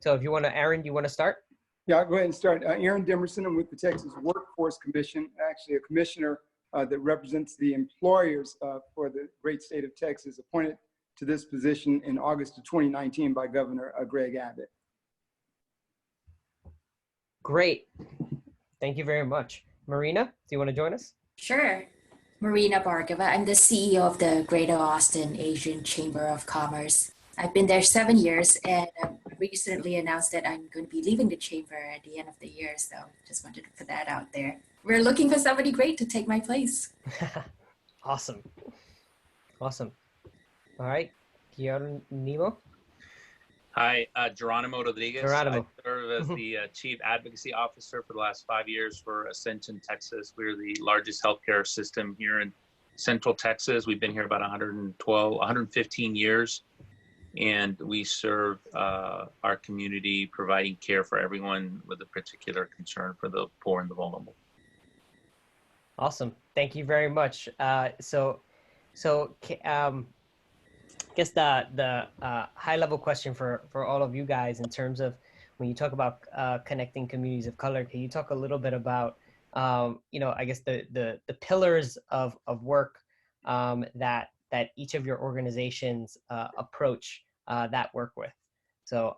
So if you want to, Aaron, do you want to start? Yeah, I'll go ahead and start. Aaron Demerson, I'm with the Texas Workforce Commission, actually a commissioner that represents the employers for the great state of Texas, appointed to this position in August of 2019 by Governor Greg Abbott. Great. Thank you very much. Marina, do you want to join us? Sure. Marina Bhargava. I'm the CEO of the Greater Austin Asian Chamber of Commerce. I've been there 7 years, and recently announced that I'm going to be leaving the chamber at the end of the year. So just wanted to put that out there. We're looking for somebody great to take my place. Awesome. Awesome. All right. Geronimo? Hi, Geronimo Rodriguez. Geronimo. I serve as the Chief Advocacy Officer for the last 5 years for Ascension, Texas. We're the largest healthcare system here in Central Texas. We've been here about 115 years, and we serve our community, providing care for everyone with a particular concern for the poor and the vulnerable. Awesome. Thank you very much. I guess the high level question for all of you guys in terms of when you talk about connecting communities of color, can you talk a little bit about, I guess the pillars of work that each of your organizations approach that work with? So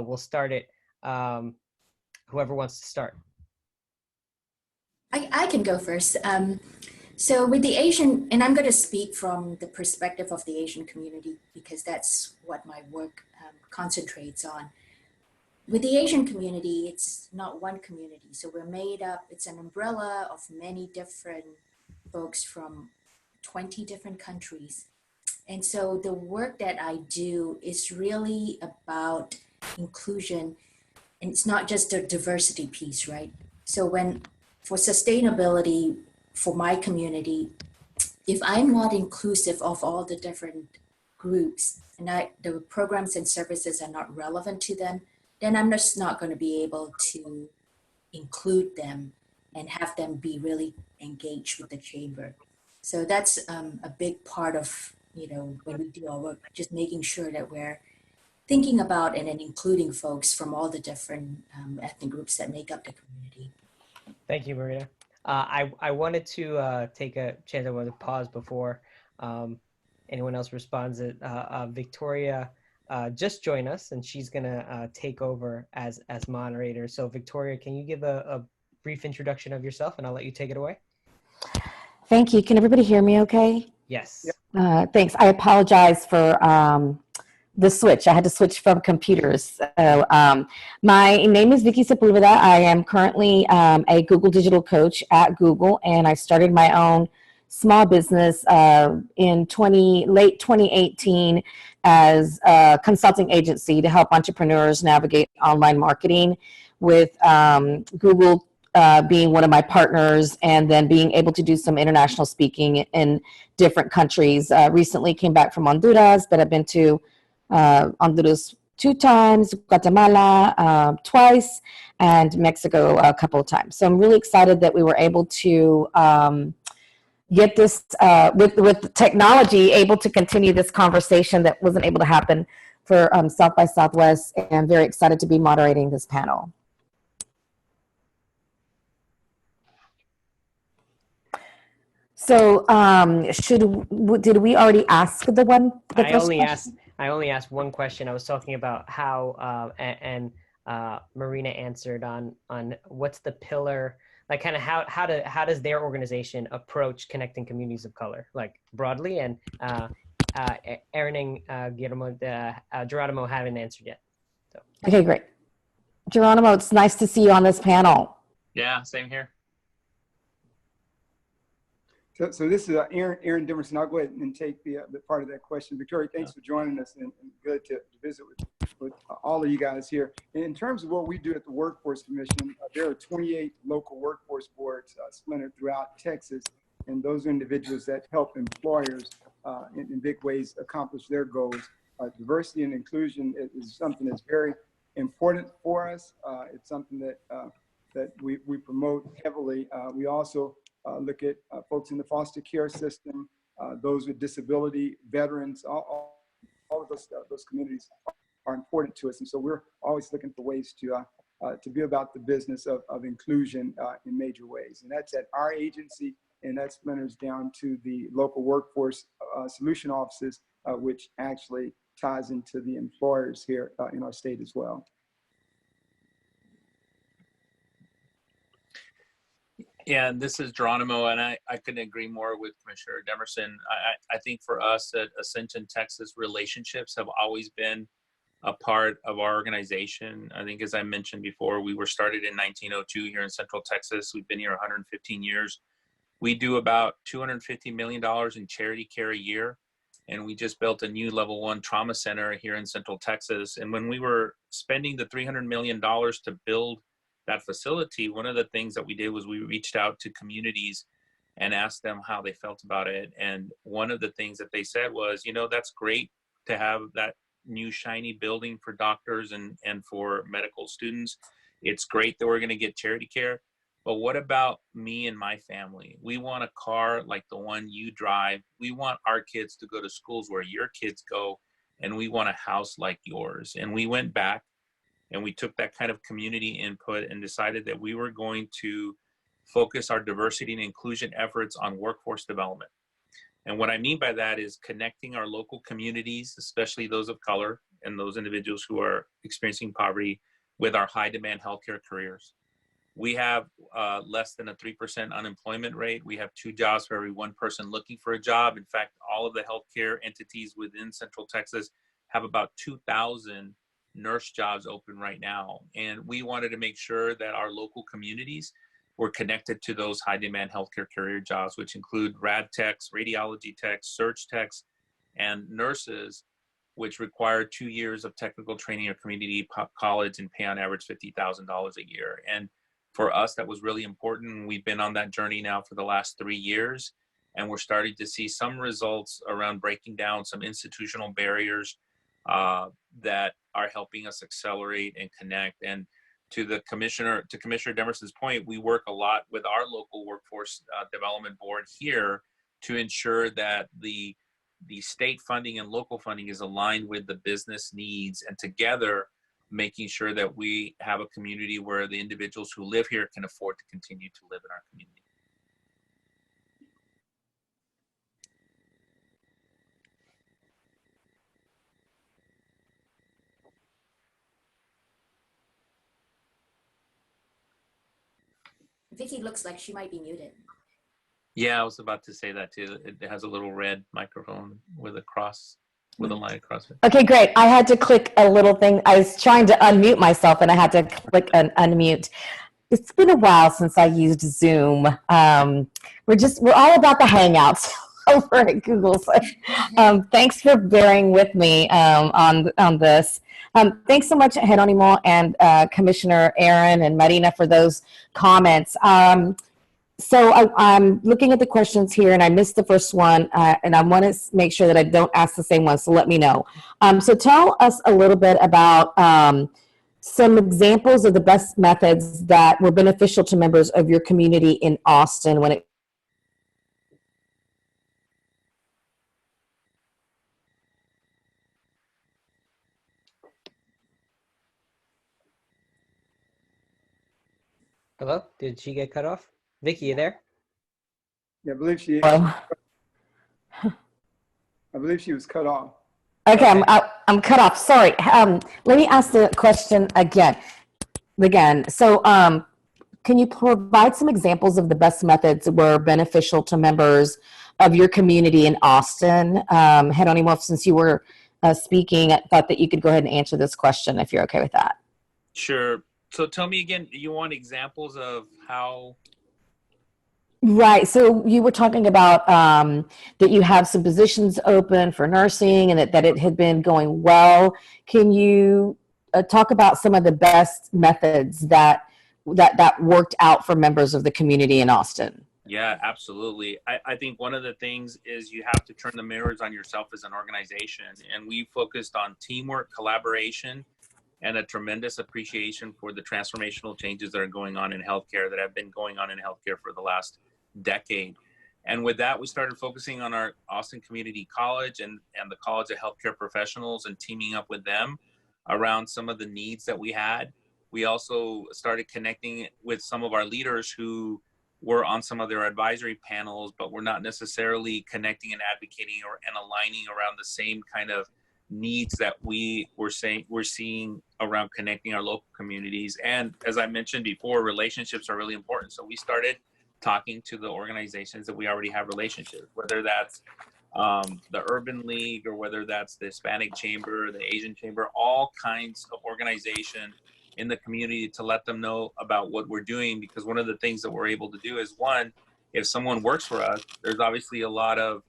we'll start it. Whoever wants to start. I can go first. So with the Asian, and I'm going to speak from the perspective of the Asian community because that's what my work concentrates on. With the Asian community, it's not one community. So we're made up, it's an umbrella of many different folks from 20 different countries. And so the work that I do is really about inclusion, and it's not just a diversity piece, right? So for sustainability, for my community, if I'm not inclusive of all the different groups and the programs and services are not relevant to them, then I'm just not going to be able to include them and have them be really engaged with the chamber. So that's a big part of, when we do our work, just making sure that we're thinking about and then including folks from all the different ethnic groups that make up the community. Thank you, Marina. I wanted to take a chance. I wanted to pause before anyone else responds. Victoria just joined us, and she's gonna take over as moderator. So Victoria, can you give a brief introduction of yourself, and I'll let you take it away. Thank you. Can everybody hear me okay? Yes. Thanks. I apologize for the switch. I had to switch from computers. My name is Vicky Sepulveda. I am currently a Google digital coach at Google, and I started my own small business in late 2018 as a consulting agency to help entrepreneurs navigate online marketing, with Google being one of my partners, and then being able to do some international speaking in different countries. Recently came back from Honduras, but I've been to Honduras 2 times, Guatemala twice, and Mexico a couple of times. So I'm really excited that we were able to get this, with technology, able to continue this conversation that wasn't able to happen for South by Southwest, and I'm very excited to be moderating this panel. So did we already ask the first question? I only asked one question. I was talking about how, Marina answered on what's the pillar, like kind of how does their organization approach connecting communities of color, like broadly, and Aaron and Geronimo haven't answered yet. So. Okay, great. Geronimo, it's nice to see you on this panel. Yeah, same here. So this is Aaron Demerson. I'll go ahead and take the part of that question. Victoria, thanks for joining us, and good to visit with all of you guys here. In terms of what we do at the Workforce Commission, there are 28 local workforce boards splintered throughout Texas, and those are individuals that help employers in big ways accomplish their goals. Diversity and inclusion is something that's very important for us. It's something that we promote heavily. We also look at folks in the foster care system, those with disability, veterans, all of those communities are important to us. And so we're always looking for ways to be about the business of inclusion in major ways. And that's at our agency, and that splinters down to the local workforce solution offices, which actually ties into the employers here in our state as well. Yeah, and this is Geronimo, and I couldn't agree more with Commissioner Demerson. I think for us at Ascension, Texas, relationships have always been a part of our organization. I think, as I mentioned before, we were started in 1902 here in Central Texas. We've been here 115 years. We do about $250 million in charity care a year, and we just built a new level 1 trauma center here in Central Texas. And when we were spending the $300 million to build that facility, one of the things that we did was we reached out to communities and asked them how they felt about it. And one of the things that they said was, you know, that's great to have that new shiny building for doctors and for medical students. It's great that we're going to get charity care, but what about me and my family? We want a car like the one you drive. We want our kids to go to schools where your kids go, and we want a house like yours. And we went back and we took that kind of community input and decided that we were going to focus our diversity and inclusion efforts on workforce development. And what I mean by that is connecting our local communities, especially those of color and those individuals who are experiencing poverty, with our high demand healthcare careers. We have less than a 3% unemployment rate. We have 2 jobs for every 1 person looking for a job. In fact, all of the healthcare entities within Central Texas have about 2,000 nurse jobs open right now. And we wanted to make sure that our local communities were connected to those high demand healthcare career jobs, which include rad techs, radiology techs, surge techs, and nurses, which require 2 years of technical training or community college and pay on average $50,000 a year. And for us, that was really important. We've been on that journey now for the last 3 years, and we're starting to see some results around breaking down some institutional barriers that are helping us accelerate and connect. And to Commissioner Demerson's point, we work a lot with our local workforce development board here to ensure that the state funding and local funding is aligned with the business needs, and together making sure that we have a community where the individuals who live here can afford to continue to live in our community. Vicky looks like she might be muted. Yeah, I was about to say that too. It has a little red microphone with a cross, with a line across it. Okay, great. I had to click a little thing. I was trying to unmute myself and I had to click an unmute. It's been a while since I used Zoom. We're all about the Hangouts over at Google. So, thanks for bearing with me on this. Thanks so much, Geronimo and Commissioner Aaron and Marina, for those comments. So I'm looking at the questions here, and I missed the first one, and I want to make sure that I don't ask the same one, so let me know. So tell us a little bit about some examples of the best methods that were beneficial to members of your community in Austin when it Hello? Did she get cut off? Vicky, you there? Yeah, I believe she was cut off. Okay, Okay. I'm cut off. Sorry. Let me ask the question again. So, can you provide some examples of the best methods that were beneficial to members of your community in Austin? Geronimo, since you were speaking, I thought that you could go ahead and answer this question if you're okay with that. Sure. So tell me again, you want examples of how? Right. So you were talking about that you have some positions open for nursing and that it had been going well. Can you talk about some of the best methods that worked out for members of the community in Austin? Yeah, absolutely. I think one of the things is you have to turn the mirrors on yourself as an organization. And we focused on teamwork, collaboration, and a tremendous appreciation for the transformational changes that are going on in healthcare, that have been going on in healthcare for the last decade. And with that, we started focusing on our Austin Community College and the College of Healthcare Professionals and teaming up with them around some of the needs that we had. We also started connecting with some of our leaders who were on some of their advisory panels, but were not necessarily connecting and advocating and aligning around the same kind of needs that we're seeing around connecting our local communities. And as I mentioned before, relationships are really important. So we started talking to the organizations that we already have relationships, whether that's the Urban League, or whether that's the Hispanic Chamber, the Asian Chamber, all kinds of organization in the community, to let them know about what we're doing. Because one of the things that we're able to do is, one, if someone works for us, there's obviously a lot of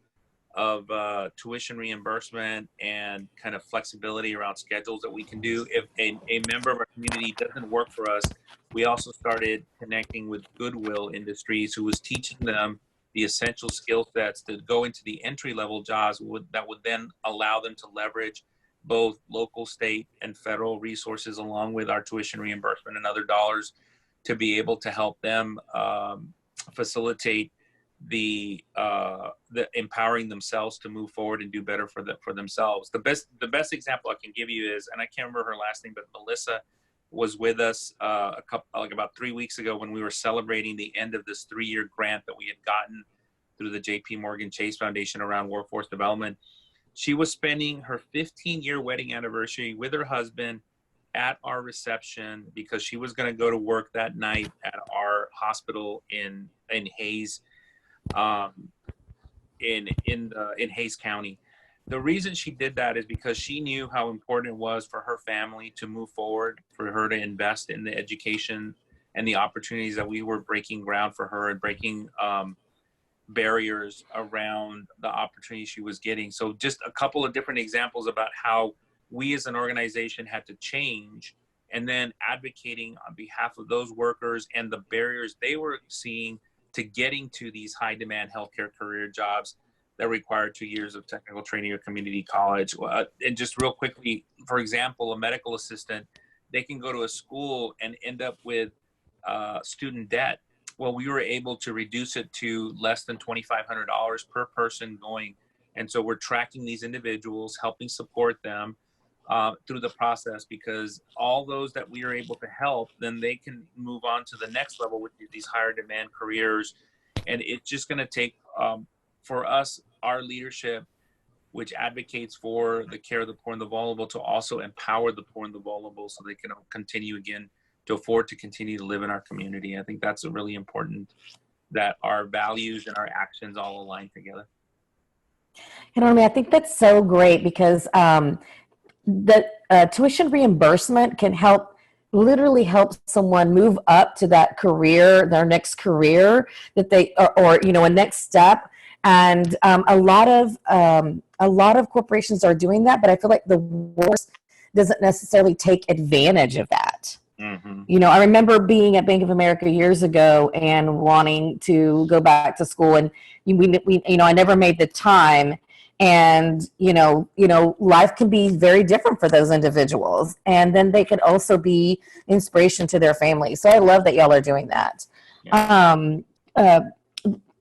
tuition reimbursement and kind of flexibility around schedules that we can do. If a member of our community doesn't work for us, we also started connecting with Goodwill Industries, who was teaching them the essential skill sets to go into the entry-level jobs that would then allow them to leverage both local, state, and federal resources, along with our tuition reimbursement and other dollars, to be able to help them facilitate the empowering themselves to move forward and do better for themselves. The best example I can give you is, and I can't remember her last name, but Melissa was with us about 3 weeks ago when we were celebrating the end of this 3-year grant that we had gotten through the JP Morgan Chase Foundation around workforce development. She was spending her 15-year wedding anniversary with her husband at our reception, because she was going to go to work that night at our hospital in Hayes, in Hayes County. The reason she did that is because she knew how important it was for her family to move forward, for her to invest in the education and the opportunities that we were breaking ground for her, and breaking barriers around the opportunities she was getting. So just a couple of different examples about how we as an organization had to change, and then advocating on behalf of those workers and the barriers they were seeing to getting to these high demand healthcare career jobs that require 2 years of technical training or community college. And just real quickly, for example, a medical assistant, they can go to a school and end up with student debt. Well, we were able to reduce it to less than $2,500 per person going. And so we're tracking these individuals, helping support them through the process, because all those that we are able to help, then they can move on to the next level with these higher demand careers. And it's just going to take, for us, our leadership, which advocates for the care of the poor and the vulnerable, to also empower the poor and the vulnerable so they can continue again to afford to continue to live in our community. I think that's really important, that our values and our actions all align together. You know what I mean? I think that's so great, because the tuition reimbursement can literally help someone move up to that career, their next career that they, or a next step. And a lot of corporations are doing that, but I feel like the workforce doesn't necessarily take advantage of that. Mm-hmm. I remember being at Bank of America years ago and wanting to go back to school, and I never made the time. And life can be very different for those individuals, and then they could also be inspiration to their families. So I love that y'all are doing that. Yeah.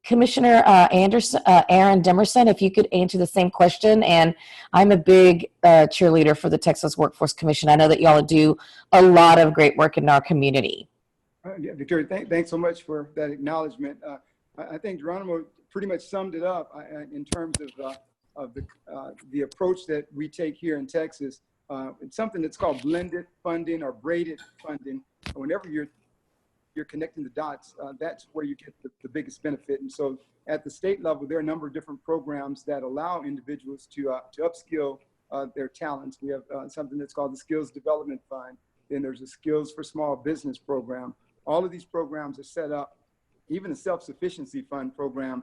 Commissioner Aaron Demerson, if you could answer the same question. And I'm a big cheerleader for the Texas Workforce Commission. I know that y'all do a lot of great work in our community. Yeah, Victoria, thanks so much for that acknowledgement. I think Geronimo pretty much summed it up in terms of the approach that we take here in Texas. It's something that's called blended funding or braided funding. Whenever you're connecting the dots, that's where you get the biggest benefit. And so at the state level, there are a number of different programs that allow individuals to upskill their talents. We have something that's called the Skills Development Fund. Then there's a Skills for Small Business program. All of these programs are set up, even the Self-Sufficiency Fund program,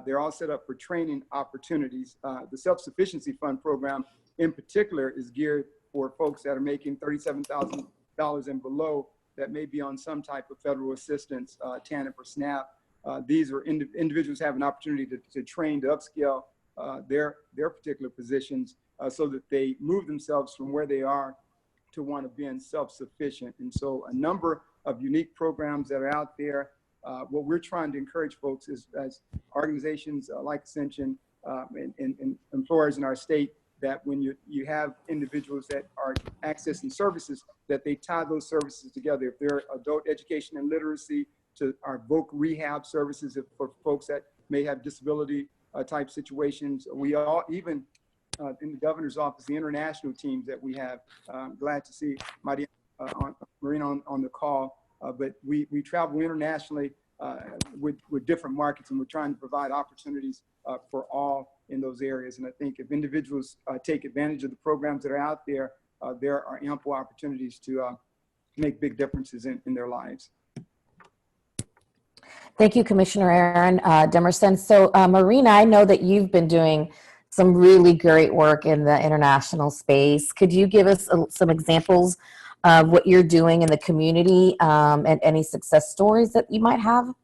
they're all set up for training opportunities. The Self-Sufficiency Fund program in particular is geared for folks that are making $37,000 and below, that may be on some type of federal assistance, TANF or SNAP. These are individuals have an opportunity to train, to upscale their particular positions so that they move themselves from where they are to one of being self-sufficient. And so a number of unique programs that are out there. What we're trying to encourage folks is, as organizations like Ascension and employers in our state, that when you have individuals that are accessing services, that they tie those services together. If they're adult education and literacy, to our voc rehab services for folks that may have disability type situations. We all, even in the governor's office, the international teams that we have, glad to see Marina on the call, but we travel internationally with different markets, and we're trying to provide opportunities for all in those areas. And I think if individuals take advantage of the programs that are out there, there are ample opportunities to make big differences in their lives. Thank you, Commissioner Aaron Demerson. So Marina, I know that you've been doing some really great work in the international space. Could you give us some examples of what you're doing in the community and any success stories that you might have?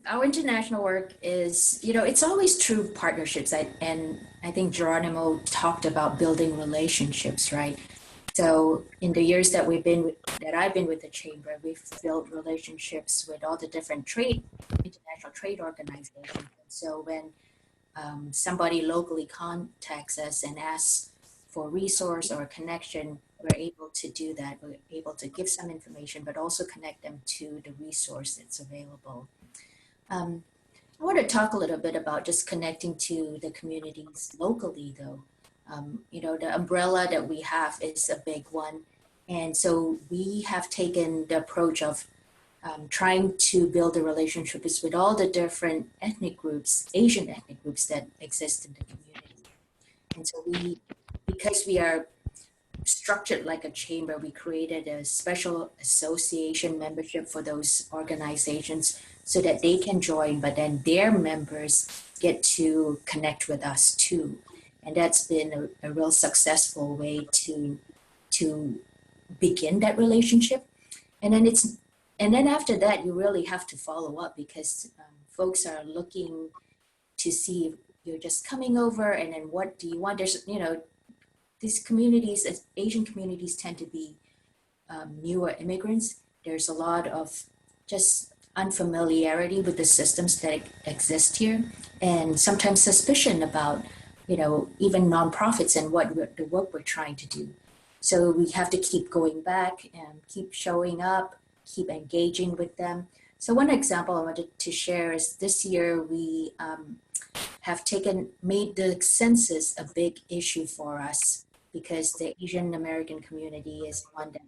Our international work is, it's always true partnerships. And I think Geronimo talked about building relationships, right? So in the years that I've been with the Chamber, we've built relationships with all the different international trade organizations. And so when somebody locally contacts us and asks for a resource or a connection, we're able to do that. We're able to give some information, but also connect them to the resource that's available. I want to talk a little bit about just connecting to the communities locally, though. The umbrella that we have is a big one. And so we have taken the approach of trying to build the relationships with all the different ethnic groups, Asian ethnic groups that exist in the community. And so because we are structured like a chamber, we created a special association membership for those organizations so that they can join, but then their members get to connect with us too. And that's been a real successful way to begin that relationship. And then after that, you really have to follow up, because folks are looking to see if you're just coming over, and then what do you want? There's, these communities, Asian communities, tend to be newer immigrants. There's a lot of just unfamiliarity with the systems that exist here, and sometimes suspicion about even nonprofits and the work we're trying to do. So we have to keep going back and keep showing up, keep engaging with them. So one example I wanted to share is this year we have made the census a big issue for us, because the Asian American community is one that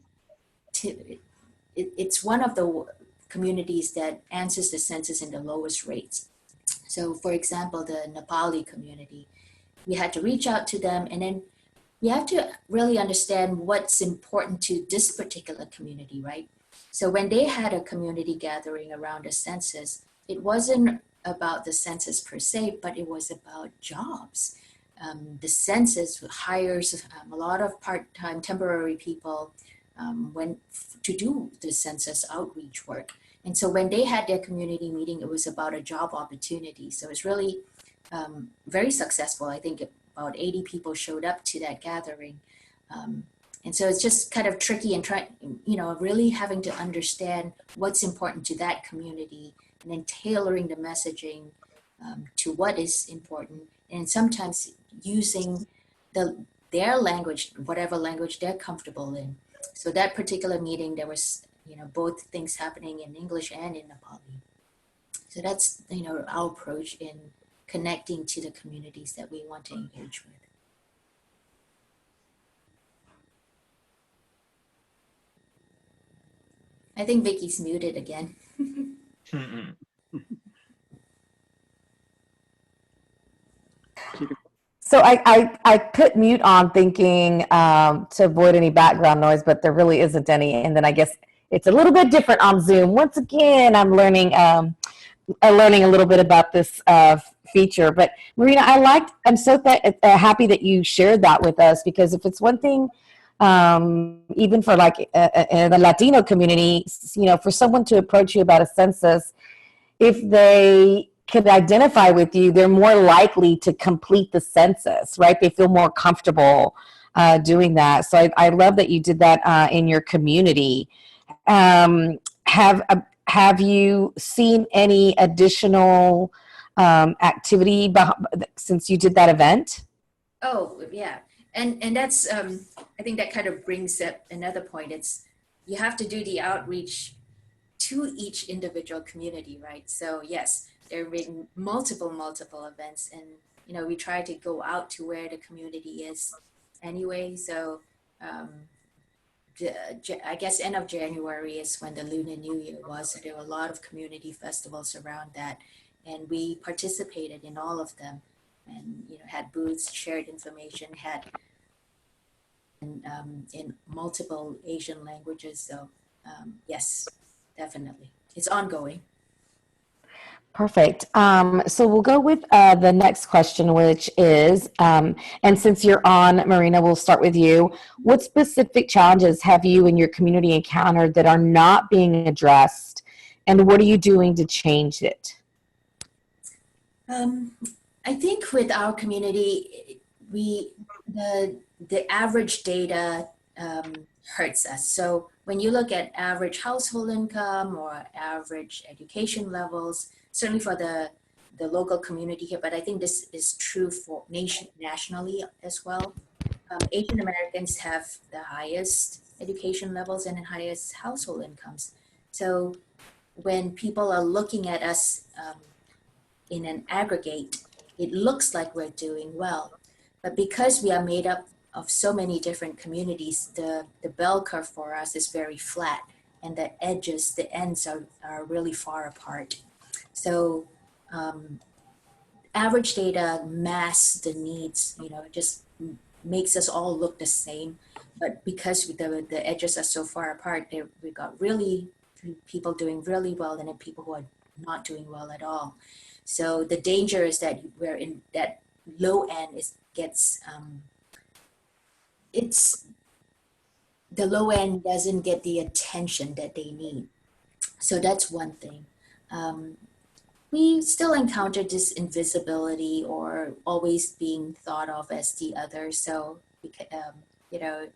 it's one of the communities that answers the census in the lowest rates. So for example, the Nepali community, we had to reach out to them, and then we have to really understand what's important to this particular community, right? So when they had a community gathering around the census, it wasn't about the census per se, but it was about jobs. The census hires a lot of part-time temporary people to do the census outreach work. And so when they had their community meeting, it was about a job opportunity. So it's really very successful. I think about 80 people showed up to that gathering. And so it's just kind of tricky and really having to understand what's important to that community, and then tailoring the messaging to what is important, and sometimes using their language, whatever language they're comfortable in. So that particular meeting, there was both things happening in English and in Nepali. So that's our approach in connecting to the communities that we want to engage with. I think Vicky's muted again. So I put mute on thinking to avoid any background noise, but there really isn't any. And then I guess it's a little bit different on Zoom. Once again, I'm learning a little bit about this feature. But Marina, I'm so happy that you shared that with us, because if it's one thing, even for like the Latino community, for someone to approach you about a census, if they could identify with you, they're more likely to complete the census, right? They feel more comfortable doing that. So I love that you did that in your community. Have you seen any additional activity since you did that event? Oh, yeah. And that's I think that kind of brings up another point. It's you have to do the outreach to each individual community, right? So yes, there have been multiple events, and we try to go out to where the community is anyway. So um, I guess end of January is when the Lunar New Year was. So there were a lot of community festivals around that, and we participated in all of them, and had booths, shared information, had in multiple Asian languages. So yes, definitely, it's ongoing. Perfect. So we'll go with the next question, which is, and since you're on, Marina, we'll start with you. What specific challenges have you and your community encountered that are not being addressed, and what are you doing to change it? Um, I think with our community, we the average data hurts us. So when you look at average household income or average education levels, certainly for the local community here, but I think this is true for nationally as well. Asian Americans have the highest education levels and the highest household incomes. So when people are looking at us in an aggregate, it looks like we're doing well. But because we are made up of so many different communities, the bell curve for us is very flat, and the edges, the ends are really far apart. So average data masks the needs, just makes us all look the same. But because the edges are so far apart, we got really people doing really well and then people who are not doing well at all. So the danger is that we're in that low end gets it's the low end doesn't get the attention that they need. So that's one thing. Um, we still encounter this invisibility or always being thought of as the other. So, you know,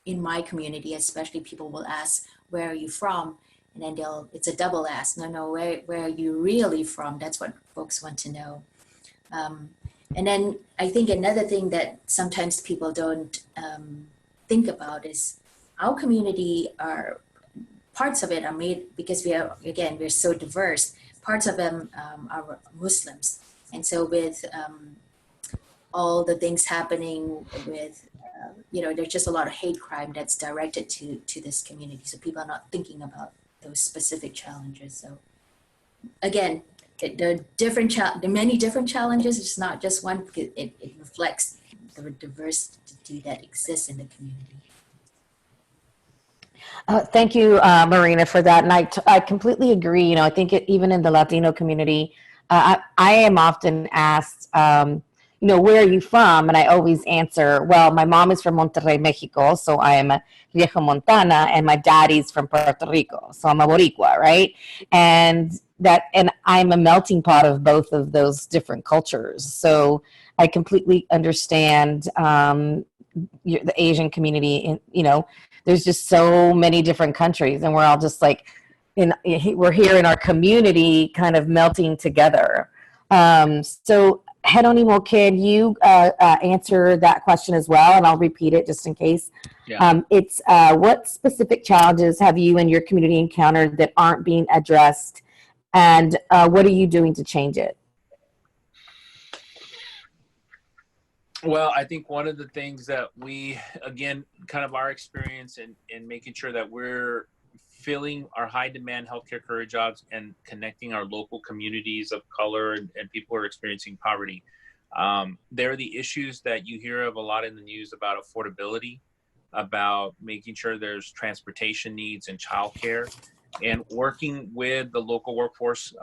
in my community, especially, people will ask, "Where are you from?" And then it's a double ask. No, no, where are you really from? That's what folks want to know. Um, and then I think another thing that sometimes people don't think about is our community are parts of it are made because we're so diverse. Parts of them are Muslims, and so with all the things happening with there's just a lot of hate crime that's directed to this community. So people are not thinking about those specific challenges. So again, the many different challenges. It's not just one because it reflects the diversity that exists in the community. Thank you, Marina, for that. And I completely agree. I think even in the Latino community, I am often asked, where are you from? And I always answer, well, my mom is from Monterrey, Mexico, so I am a Viejo Montana, and my daddy's from Puerto Rico, so I'm a Boricua, right? And I'm a melting pot of both of those different cultures. So I completely understand the Asian community, there's just so many different countries, and we're all just like we're here in our community kind of melting together. So Geronimo, can you answer that question as well? And I'll repeat it just in case. Yeah. It's what specific challenges have you and your community encountered that aren't being addressed, and what are you doing to change it? Well, I think one of the things that we, again, kind of our experience in making sure that we're filling our high demand healthcare career jobs and connecting our local communities of color and people who are experiencing poverty. There are the issues that you hear of a lot in the news about affordability, about making sure there's transportation needs and childcare, and working with the local workforce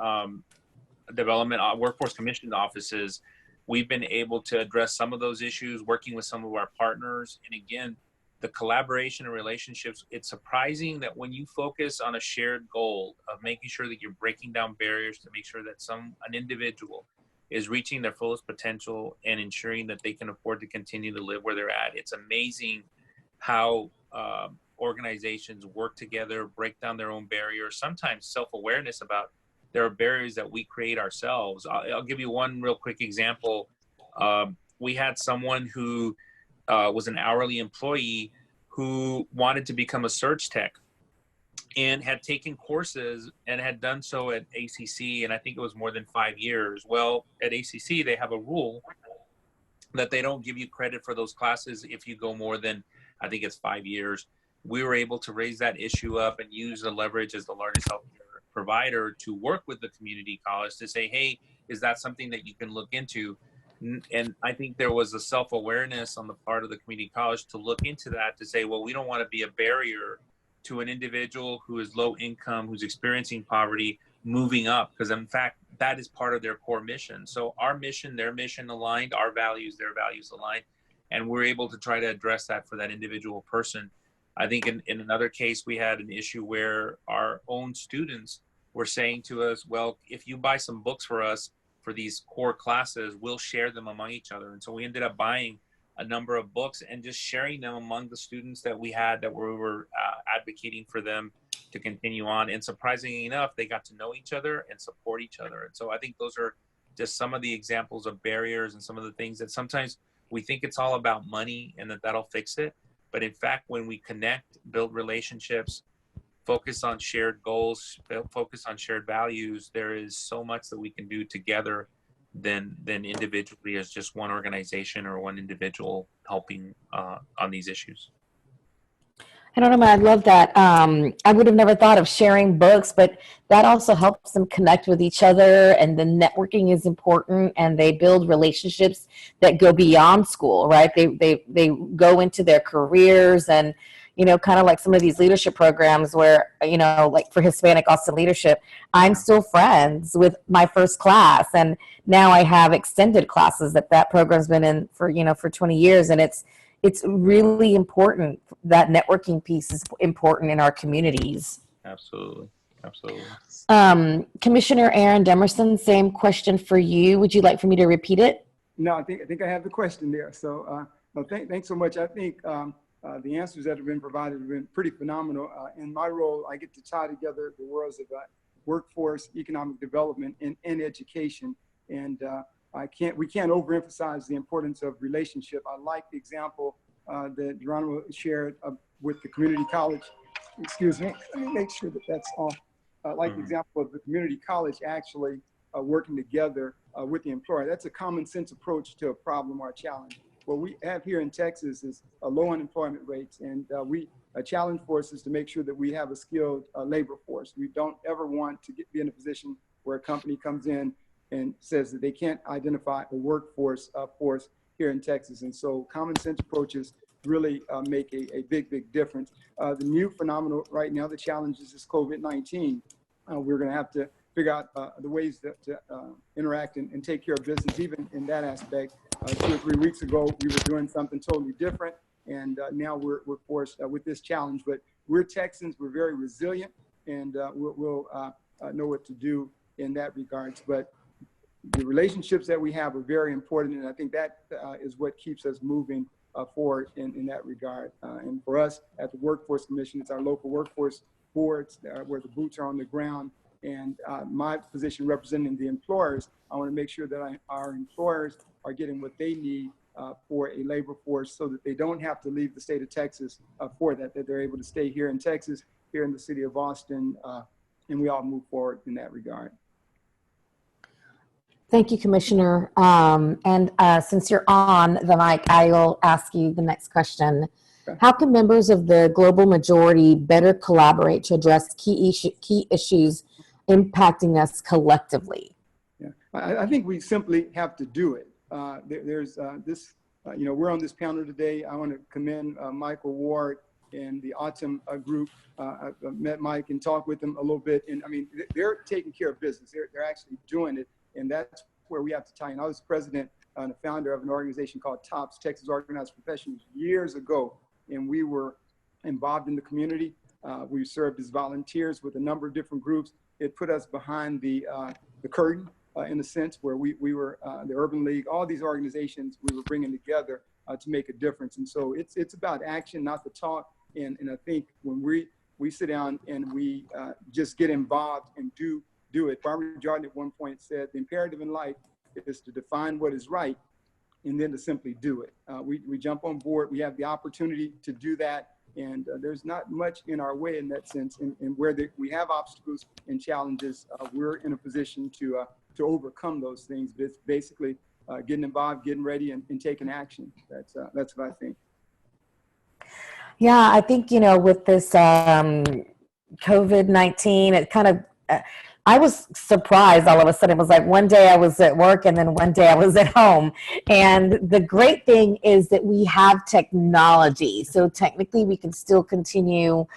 development, workforce commission offices. We've been able to address some of those issues, working with some of our partners. And again, the collaboration and relationships, it's surprising that when you focus on a shared goal of making sure that you're breaking down barriers to make sure that an individual is reaching their fullest potential and ensuring that they can afford to continue to live where they're at. It's amazing how organizations work together, break down their own barriers, sometimes self-awareness about there are barriers that we create ourselves. I'll give you one real quick example. we had someone who was an hourly employee who wanted to become a search tech and had taken courses and had done so at ACC, and I think it was more than 5 years. Well, at ACC, they have a rule that they don't give you credit for those classes if you go more than, I think it's 5 years. We were able to raise that issue up and use the leverage as the largest healthcare provider to work with the community college to say, hey, is that something that you can look into? And I think there was a self-awareness on the part of the community college to look into that, to say, well, we don't want to be a barrier to an individual who is low income, who's experiencing poverty, moving up, because in fact, that is part of their core mission. So our mission, their mission aligned, our values, their values aligned, and we're able to try to address that for that individual person. I think in another case, we had an issue where our own students were saying to us, well, if you buy some books for us for these core classes, we'll share them among each other. And so we ended up buying a number of books and just sharing them among the students that we had, that we were advocating for them to continue on. And surprisingly enough, they got to know each other and support each other. And so I think those are just some of the examples of barriers and some of the things that sometimes we think it's all about money and that'll fix it. But in fact, when we connect, build relationships, focus on shared goals, focus on shared values, there is so much that we can do together than individually as just one organization or one individual helping on these issues. I don't know, man. I love that. I would have never thought of sharing books, but that also helps them connect with each other. And the networking is important, and they build relationships that go beyond school, right? They go into their careers, and kind of like some of these leadership programs where, like for Hispanic Austin Leadership, I'm still friends with my first class, and now I have extended classes that program's been in for 20 years, and it's really important. That networking piece is important in our communities. Absolutely. Commissioner Aaron Demerson, same question for you. Would you like for me to repeat it? No, I think I have the question there. So thanks so much. I think the answers that have been provided have been pretty phenomenal. In my role, I get to tie together the worlds of workforce, economic development, and education. And we can't overemphasize the importance of relationship. I like the example that Geronimo shared with the community college. Excuse me, let me make sure that that's off. I like the example of the community college actually working together with the employer. That's a common sense approach to a problem or a challenge. What we have here in Texas is low unemployment rates, and a challenge for us is to make sure that we have a skilled labor force. We don't ever want to be in a position where a company comes in and says that they can't identify a workforce force here in Texas. And so common sense approaches really make a big difference. The new phenomenon right now, the challenge is COVID-19. We're going to have to figure out the ways to interact and take care of business, even in that aspect. 2 or 3 weeks ago, we were doing something totally different, and now we're forced with this challenge. But we're Texans, we're very resilient, and we'll know what to do in that regards. But the relationships that we have are very important, and I think that is what keeps us moving forward in that regard. And for us at the Workforce Commission, it's our local workforce boards where the boots are on the ground. And my position representing the employers, I want to make sure that our employers are getting what they need for a labor force, so that they don't have to leave the state of Texas for that they're able to stay here in Texas, here in the city of Austin, and we all move forward in that regard. Thank you, Commissioner. And since you're on the mic, I will ask you the next question. Okay. How can members of the global majority better collaborate to address key issues impacting us collectively? Yeah, I think we simply have to do it. There's this, we're on this panel today. I want to commend Michael Ward and the Autumn group. I met Mike and talked with them a little bit. And I mean, they're taking care of business. They're actually doing it. And that's where we have to tie in. I was president and the founder of an organization called TOPS, Texas Organized Professionals, years ago. And we were involved in the community. We served as volunteers with a number of different groups. It put us behind the curtain in a sense, where we were the Urban League, all these organizations we were bringing together to make a difference. And so it's about action, not the talk. And I think when we sit down and we just get involved and do it. Barbara Jordan at one point said, the imperative in life is to define what is right and then to simply do it. We jump on board. We have the opportunity to do that. And there's not much in our way in that sense. And where we have obstacles and challenges, we're in a position to overcome those things. It's basically getting involved, getting ready, and taking action. That's what I think. Yeah, I think, with this COVID-19, it kind of, I was surprised all of a sudden. It was like one day I was at work and then one day I was at home. And the great thing is that we have technology. So technically we can still continue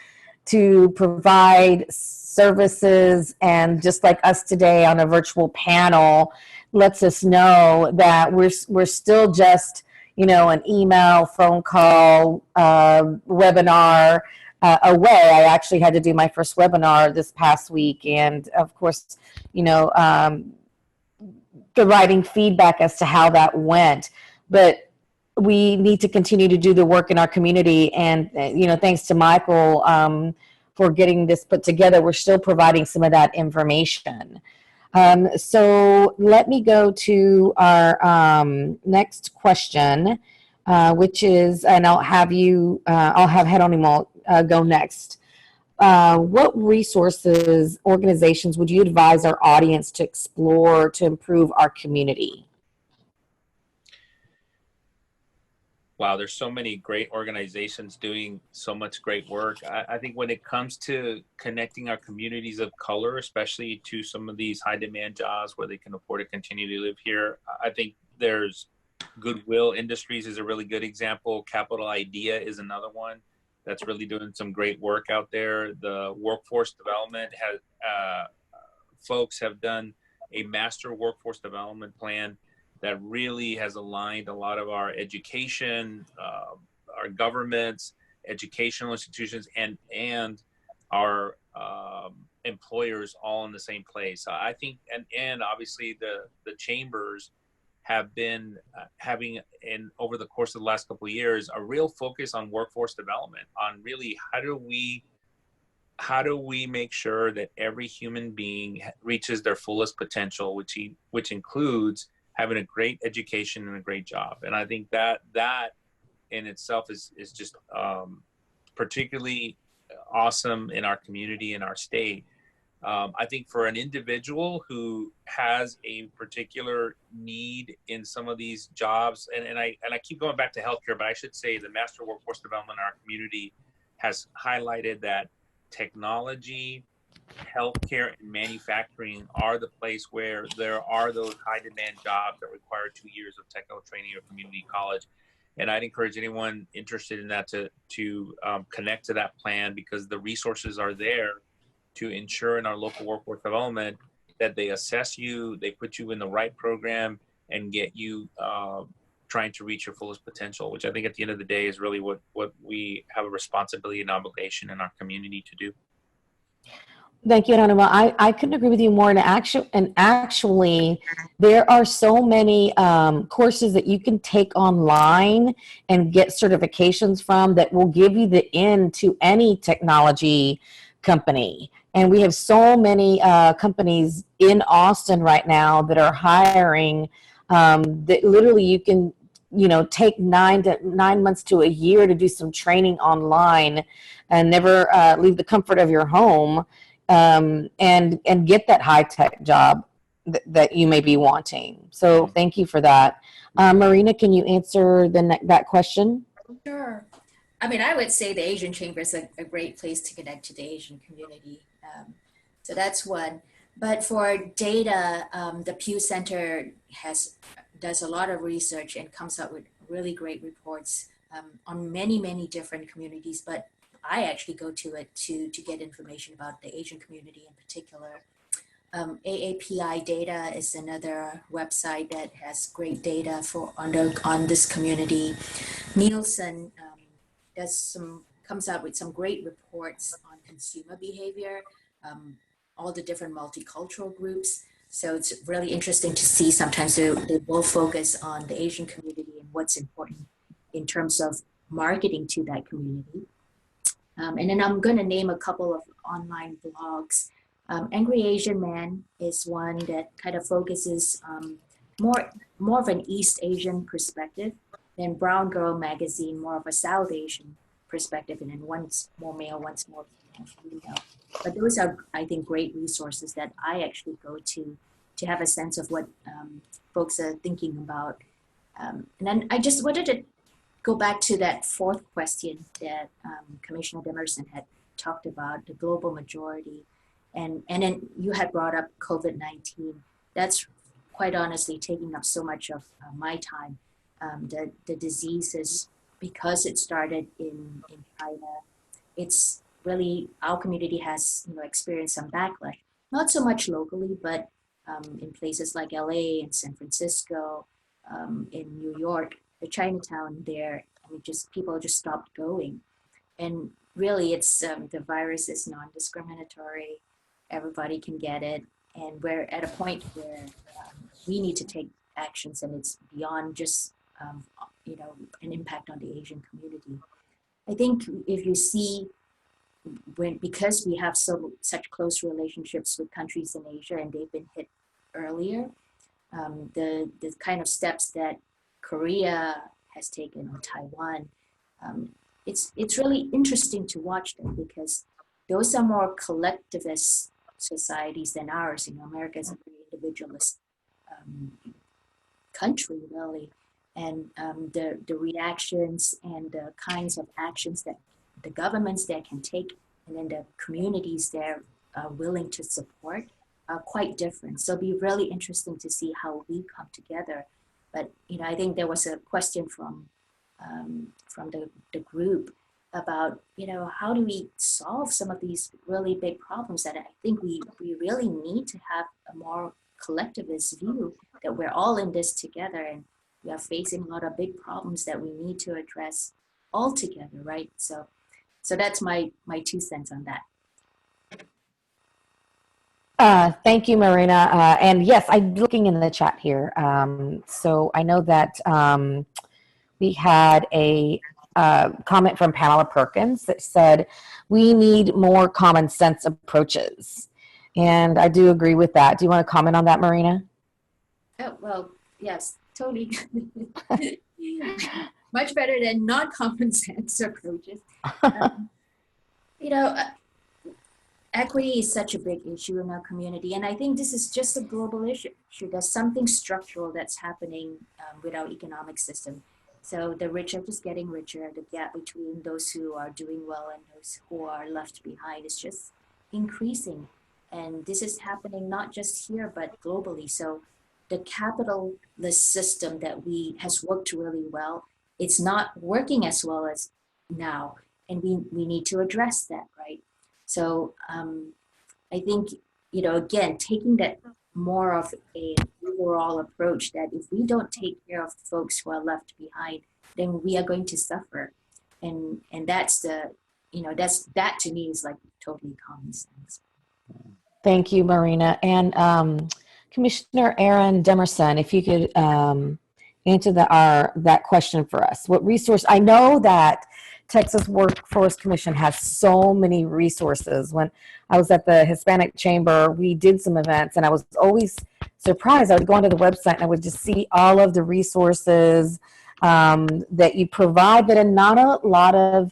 to provide services, and just like us today on a virtual panel lets us know that we're still just, an email, phone call, webinar away. I actually had to do my first webinar this past week, and of course, providing feedback as to how that went. But we need to continue to do the work in our community, and thanks to Michael for getting this put together. We're still providing some of that information. So let me go to our next question, which is, and I'll have Geronimo go next. What resources, organizations would you advise our audience to explore to improve our community? Wow, there's so many great organizations doing so much great work. I think when it comes to connecting our communities of color, especially to some of these high demand jobs where they can afford to continue to live here, I think there's Goodwill Industries is a really good example. Capital Idea is another one that's really doing some great work out there. The workforce development folks have done a master workforce development plan that really has aligned a lot of our education, our governments, educational institutions, and our employers all in the same place. I think, and obviously the chambers have been having, over the course of the last couple of years, a real focus on workforce development, on really how do we make sure that every human being reaches their fullest potential, which includes having a great education and a great job. And I think that in itself is just particularly awesome in our community, in our state. I think for an individual who has a particular need in some of these jobs, and I keep going back to healthcare, but I should say the Master Workforce Development in our community has highlighted that technology, healthcare, and manufacturing are the place where there are those high demand jobs that require 2 years of technical training or community college. And I'd encourage anyone interested in that to connect to that plan, because the resources are there to ensure in our local workforce development that they assess you, they put you in the right program, and get you trying to reach your fullest potential, which I think at the end of the day is really what we have a responsibility and obligation in our community to do. Thank you, Geronimo. I couldn't agree with you more. And actually, there are so many courses that you can take online and get certifications from that will give you the in to any technology company. And we have so many companies in Austin right now that are hiring that literally you can, take 9 months to a year to do some training online and never leave the comfort of your home. And get that high-tech job that you may be wanting. So thank you for that. Marina, can you answer that question? Sure. I mean, I would say the Asian Chamber is a great place to connect to the Asian community. So that's one. But for data, the Pew Center does a lot of research and comes up with really great reports on many, many different communities. But I actually go to it to get information about the Asian community in particular. AAPI Data is another website that has great data on this community. Nielsen comes out with some great reports on consumer behavior, all the different multicultural groups. So it's really interesting to see. Sometimes they will focus on the Asian community and what's important in terms of marketing to that community. And then I'm going to name a couple of online blogs. Angry Asian Man is one that kind of focuses more of an East Asian perspective, then Brown Girl magazine more of a South Asian perspective, and then one's more male, one's more female. But those are, I think, great resources that I actually go to have a sense of what folks are thinking about. And then I just wanted to go back to that fourth question that Commissioner Demerson had talked about, the global majority. And then you had brought up COVID-19. That's quite honestly taking up so much of my time. The disease is, because it started in China, it's really, our community has experienced some backlash, not so much locally, but in places like LA and San Francisco, in New York, the Chinatown there, I mean, just people just stopped going. And really it's, the virus is non-discriminatory, everybody can get it. And we're at a point where we need to take actions, and it's beyond just, an impact on the Asian community. I think if you see, because we have such close relationships with countries in Asia and they've been hit earlier, the kind of steps that Korea has taken, or Taiwan, it's really interesting to watch them, because those are more collectivist societies than ours. America is a very individualist country, really, and the reactions and the kinds of actions that the governments there can take, and then the communities they're willing to support, are quite different. So it'll be really interesting to see how we come together. But I think there was a question from the group about how do we solve some of these really big problems that I think we really need to have a more collectivist view, that we're all in this together and we are facing a lot of big problems that we need to address all together, right? So that's my 2 cents on that. Thank you, Marina. And yes, I'm looking in the chat here. So I know that we had a comment from Pamela Perkins that said, we need more common sense approaches. And I do agree with that. Do you want to comment on that, Marina? Oh, well, yes, totally. Much better than non-common sense approaches. Equity is such a big issue in our community, and I think this is just a global issue. There's something structural that's happening with our economic system. So the rich are just getting richer. The gap between those who are doing well and those who are left behind is just increasing. And this is happening not just here, but globally. So the capitalist system that has worked really well, it's not working as well as now. And we need to address that, right? So I think, again, taking that more of a overall approach, that if we don't take care of folks who are left behind, then we are going to suffer. And that's that to me is like totally common sense. Thank you, Marina. And Commissioner Aaron Demerson, if you could answer that question for us. What resource, I know that Texas Workforce Commission has so many resources. When I was at the Hispanic Chamber, we did some events, and I was always surprised. I would go onto the website and I would just see all of the resources that you provide, but not a lot of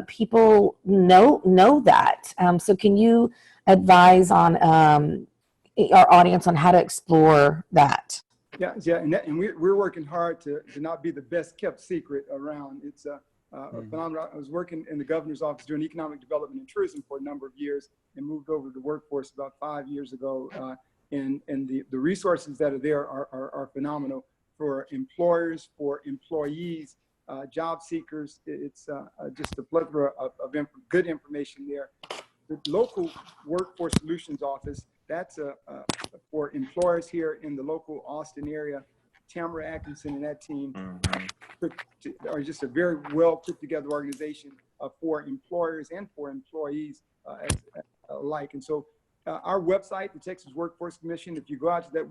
people know that. So can you advise on our audience on how to explore that? Yeah, and we're working hard to not be the best kept secret around. It's phenomenal. I was working in the governor's office doing economic development and tourism for a number of years, and moved over to the workforce about 5 years ago. And the resources that are there are phenomenal for employers, for employees, job seekers. It's just a plethora of good information there. The local Workforce Solutions Office, that's for employers here in the local Austin area. Tamara Atkinson and that team are just a very well put together organization for employers and for employees alike. And so our website, the Texas Workforce Commission, if you go out to that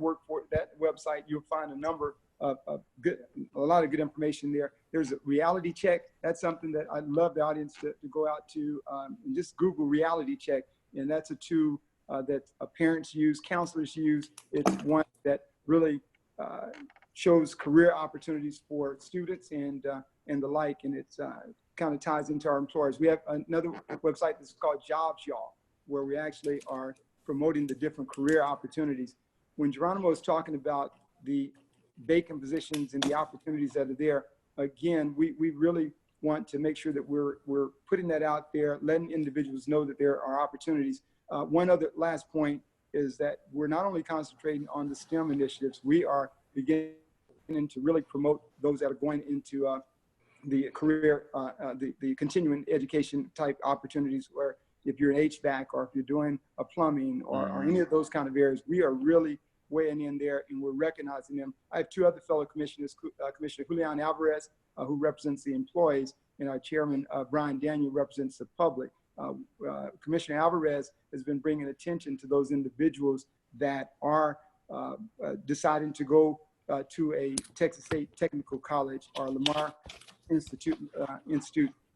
website, you'll find a lot of good information there. There's a reality check. That's something that I'd love the audience to go out to and just Google reality check. And that's a tool that parents use, counselors use. It's one that really shows career opportunities for students and the like, and it's kind of ties into our employers. We have another website that's called Jobs Y'all, where we actually are promoting the different career opportunities. When Geronimo is talking about the vacant positions and the opportunities that are there, again, we really want to make sure that we're putting that out there, letting individuals know that there are opportunities. One other last point is that we're not only concentrating on the STEM initiatives, we are beginning to really promote those that are going into the career, the continuing education type opportunities, where if you're an HVAC or if you're doing a plumbing or any of those kind of areas, we are really weighing in there and we're recognizing them. I have two other fellow commissioners, Commissioner Julian Alvarez, who represents the employees, and our chairman, Brian Daniel, represents the public. Commissioner Alvarez has been bringing attention to those individuals that are deciding to go to a Texas State Technical College or Lamar Institute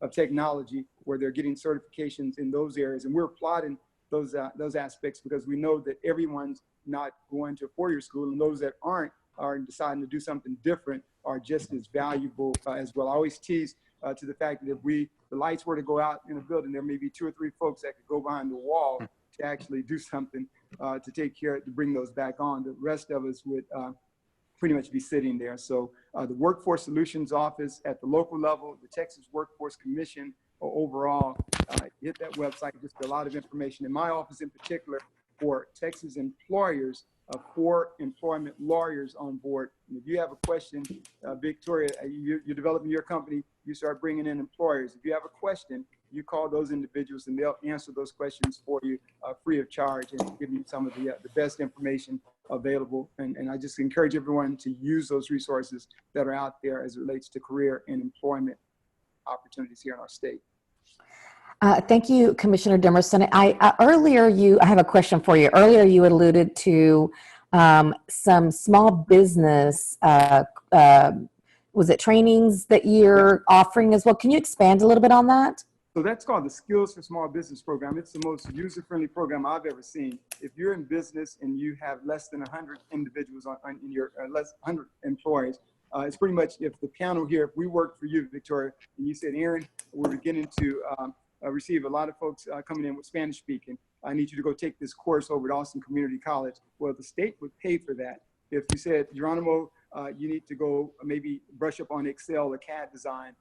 of Technology, where they're getting certifications in those areas. And we're applauding those aspects, because we know that everyone's not going to a four-year school, and those that aren't are deciding to do something different are just as valuable as well. I always tease to the fact that if the lights were to go out in a building, there may be 2 or 3 folks that could go behind the wall to actually do something to take care, to bring those back on. The rest of us would pretty much be sitting there. So the Workforce Solutions Office at the local level, the Texas Workforce Commission overall, hit that website, just a lot of information. In my office in particular, for Texas employers, 4 employment lawyers on board. And if you have a question, Victoria, you're developing your company, you start bringing in employers. If you have a question, you call those individuals and they'll answer those questions for you free of charge and give you some of the best information available. And I just encourage everyone to use those resources that are out there as it relates to career and employment opportunities here in our state. Thank you, Commissioner Demerson. I have a question for you. Earlier, you alluded to some small business, was it trainings that you're offering as well? Can you expand a little bit on that? So that's called the Skills for Small Business program. It's the most user-friendly program I've ever seen. If you're in business and you have less than 100 individuals in your, less 100 employees, it's pretty much, if the panel here, if we worked for you, Victoria, and you said, Aaron, we're beginning to receive a lot of folks coming in with Spanish speaking. I need you to go take this course over at Austin Community College. Well, the state would pay for that. If you said, Geronimo, you need to go maybe brush up on Excel or CAD design,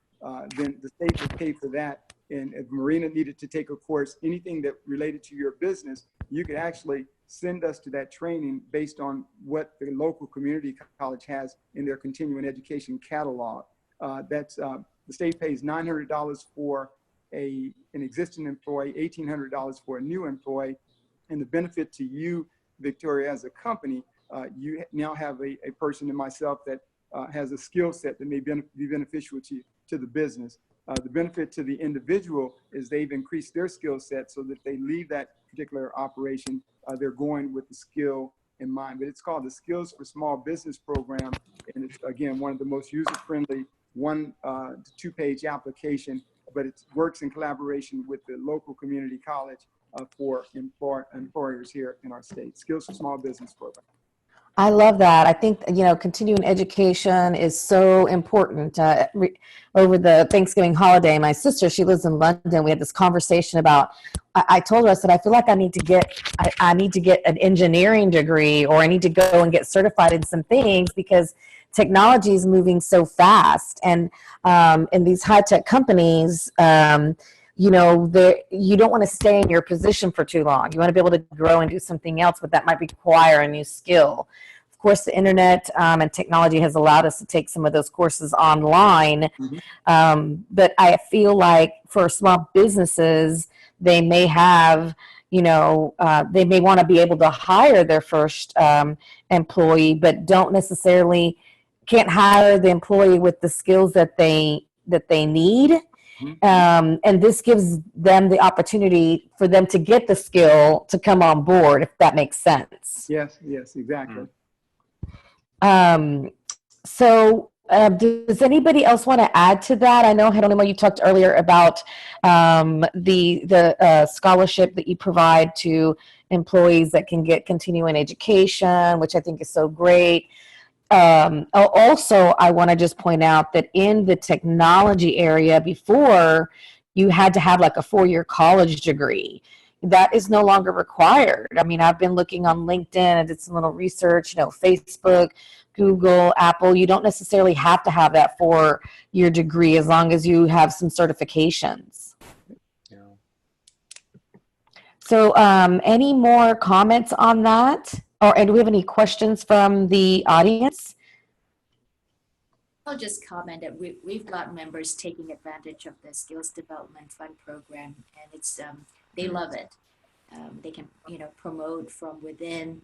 then the state would pay for that. And if Marina needed to take a course, anything that related to your business, you could actually send us to that training based on what the local community college has in their continuing education catalog. The state pays $900 for an existing employee, $1,800 for a new employee. And the benefit to you, Victoria, as a company, you now have a person and myself that has a skill set that may be beneficial to the business. The benefit to the individual is they've increased their skill set so that they leave that particular operation, they're going with the skill in mind. But it's called the Skills for Small Business program. And it's, again, one of the most user-friendly 1 to 2 page application, but it works in collaboration with the local community college for employers here in our state. Skills for Small Business program. I love that. I think, continuing education is so important. Over the Thanksgiving holiday, my sister, she lives in London. We had this conversation about, I told her, I said, I feel like I need to get an engineering degree, or I need to go and get certified in some things, because technology is moving so fast. And in these high-tech companies, you don't want to stay in your position for too long. You want to be able to grow and do something else, but that might require a new skill. Of course, the internet and technology has allowed us to take some of those courses online. Mm-hmm. But I feel like for small businesses, they may have, they may want to be able to hire their first employee, but can't hire the employee with the skills that they need. Mm-hmm. And this gives them the opportunity for them to get the skill to come on board, if that makes sense. Yes, exactly. Does anybody else want to add to that? I know, Geronimo, you talked earlier about the scholarship that you provide to employees that can get continuing education, which I think is so great. Also, I want to just point out that in the technology area, before you had to have like a 4-year college degree. That is no longer required. I mean, I've been looking on LinkedIn, I did some little research, Facebook, Google, Apple. You don't necessarily have to have that 4-year degree as long as you have some certifications. Yeah. So any more comments on that? And do we have any questions from the audience? I'll just comment that we've got members taking advantage of the Skills Development Fund program, and it's they love it. They can promote from within.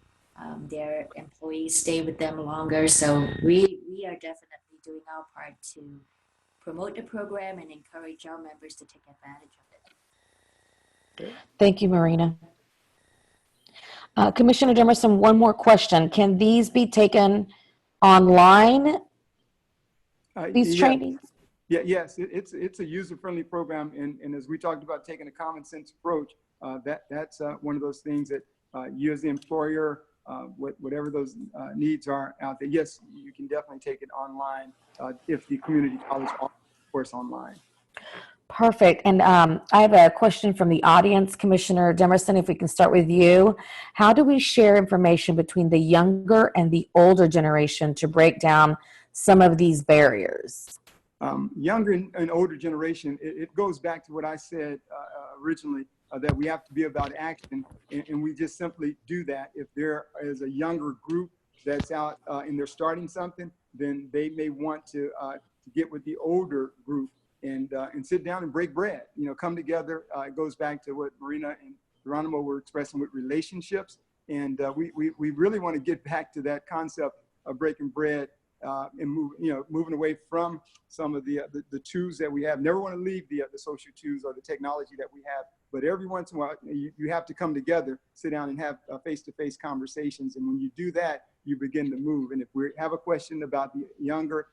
Their employees stay with them longer. So we are definitely doing our part to promote the program and encourage our members to take advantage of it. Thank you, Marina. Commissioner Demerson, one more question. Can these be taken online, these trainings? Yes, it's a user-friendly program, and as we talked about taking a common sense approach, that's one of those things that you as the employer, whatever those needs are out there, yes, you can definitely take it online if the community college offers a course online. Perfect. And I have a question from the audience, Commissioner Demerson, if we can start with you. How do we share information between the younger and the older generation to break down some of these barriers? Younger and older generation, it goes back to what I said originally, that we have to be about action, and we just simply do that. If there is a younger group that's out and they're starting something, then they may want to get with the older group and sit down and break bread, come together. It goes back to what Marina and Geronimo were expressing with relationships. And we really want to get back to that concept of breaking bread and moving away from some of the twos that we have. Never want to leave the social twos or the technology that we have, but every once in a while you have to come together, sit down and have face-to-face conversations. And when you do that, you begin to move. And if we have a question about the younger